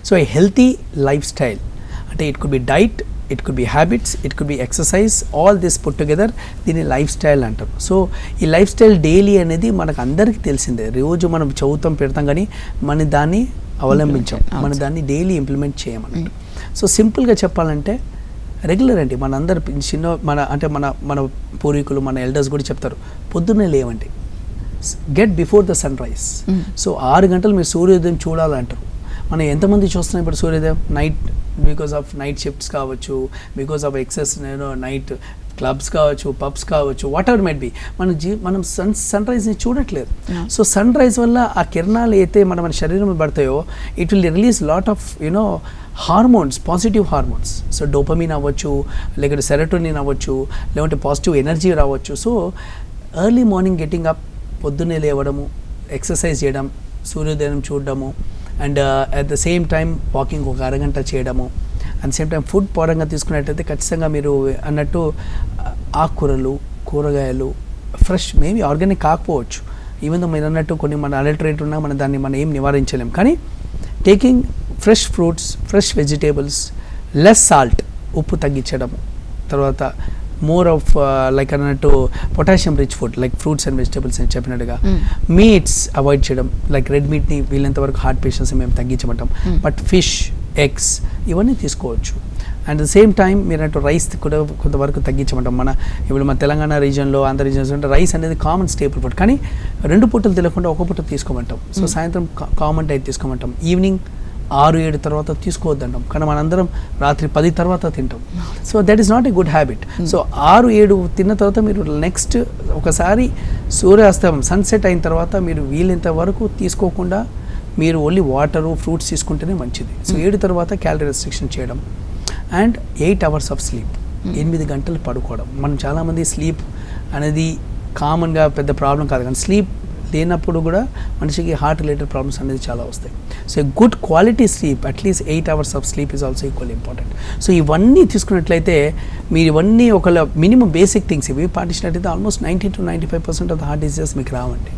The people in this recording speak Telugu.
So a healthy life style అంటే it could be diet, it could be habits, it could be exercise, all this put together దీన్ని లైఫ్ స్టైల్ అంటారు. సో ఈ లైఫ్ స్టైల్ డైలీ అనేది మనకు అందరికీ తెలిసిందే, రోజు మనం చదువుతాం పెడతాం కానీ మన దాన్ని అవలంబించాం, మన దాన్ని డైలీ ఇంప్లిమెంట్ చేయమన్నట్టు. సో సింపుల్గా చెప్పాలంటే రెగ్యులర్ అండి, మన అందరు చిన్న మన పూర్వీకులు మన ఎల్డర్స్ కూడా చెప్తారు, పొద్దున్నే లేవండి, get before the sunrise. So 6 గంటలు మీరు సూర్యోదయం చూడాలంటారు. మనం ఎంతమంది చూస్తున్నాం ఇప్పుడు సూర్యోదయం? Night, because of night shifts కావచ్చు, because of excess night clubs కావచ్చు, పబ్స్ కావచ్చు, వాట్ ఎవర్ మైట్ బి, మనం సన్ రైజ్ని చూడట్లేదు. సో సన్ రైజ్ వల్ల ఆ కిరణాలు అయితే మన శరీరంలో పడతాయో it will release lot of hormones, positive hormones. So dopamine అవ్వచ్చు, లేకపోతే సెరటోనిన్ అవ్వచ్చు, లేకుంటే పాజిటివ్ ఎనర్జీ రావచ్చు. So early morning getting up, పొద్దున్నే లేవడము, ఎక్సర్సైజ్ చేయడం, సూర్యోదయం చూడడము, and at the same time walking ఒక అరగంట చేయడము, అండ్ సేమ్ టైం ఫుడ్ పరంగా తీసుకున్నట్టయితే ఖచ్చితంగా మీరు అన్నట్టు ఆకుకూరలు, కూరగాయలు, ఫ్రెష్, మేబీ ఆర్గానిక్ కాకపోవచ్చు, ఈవెన్ దో మీరు అన్నట్టు కొన్ని మన అడల్టరేట్ ఉన్నా దాన్ని మనం ఏం నివారించలేం, కానీ taking fresh fruits, fresh vegetables, less salt, ఉప్పు తగ్గించడము, తర్వాత మోర్ ఆఫ్ లైక్ అన్నట్టు potassium rich food like fruits and vegetables అని చెప్పినట్టుగా, మీట్స్ అవాయిడ్ చేయడం, లైక్ రెడ్ మీట్ని వీళ్ళంత వరకు హార్ట్ పేషెంట్స్ మేము తగ్గించమంటాం, బట్ ఫిష్, ఎగ్స్ ఇవన్నీ తీసుకోవచ్చు. అండ్ ద సేమ్ టైం మీరు అన్నట్టు రైస్ కూడా కొంతవరకు తగ్గించమంటాం. ఇప్పుడు మన తెలంగాణ రీజన్లో, ఆంధ్ర రీజన్లో అంటే రైస్ అనేది కామన్ స్టేపుల్ ఫుడ్, కానీ 2 పూటలు తినకుండా 1 పూట తీసుకోమంటాం. సో సాయంత్రం కామన్ డైట్ తీసుకోమంటాం, ఈవినింగ్ 6-7 తర్వాత తీసుకోవద్దంటాం, కానీ మనందరం రాత్రి 10 తర్వాత తింటాం. So that is not a good habit. So 6-7 తిన్న తర్వాత మీరు నెక్స్ట్ ఒకసారి సూర్యాస్తమయం సన్సెట్ అయిన తర్వాత మీరు వీలైనంత వరకు తీసుకోకుండా మీరు ఓన్లీ వాటరు, ఫ్రూట్స్ తీసుకుంటేనే మంచిది. సో 7 తర్వాత క్యాలరీ రెస్ట్రిక్షన్ చేయడం, అండ్ 8 hours ఆఫ్ స్లీప్, 8 గంటలు పడుకోవడం. మనం చాలామంది స్లీప్ అనేది కామన్గా పెద్ద ప్రాబ్లం కాదు, కానీ స్లీప్ లేనప్పుడు కూడా మనిషికి హార్ట్ రిలేటెడ్ ప్రాబ్లమ్స్ అనేది చాలా వస్తాయి. So good quality sleep, at least 8 hours of sleep is also equally important. So ఇవన్నీ తీసుకున్నట్లయితే మీరు ఇవన్నీ ఒక మినిమం బేసిక్ థింగ్స్ ఇవి పాటించినట్టయితే almost 90 to 95% of the heart diseases మీకు రావండి.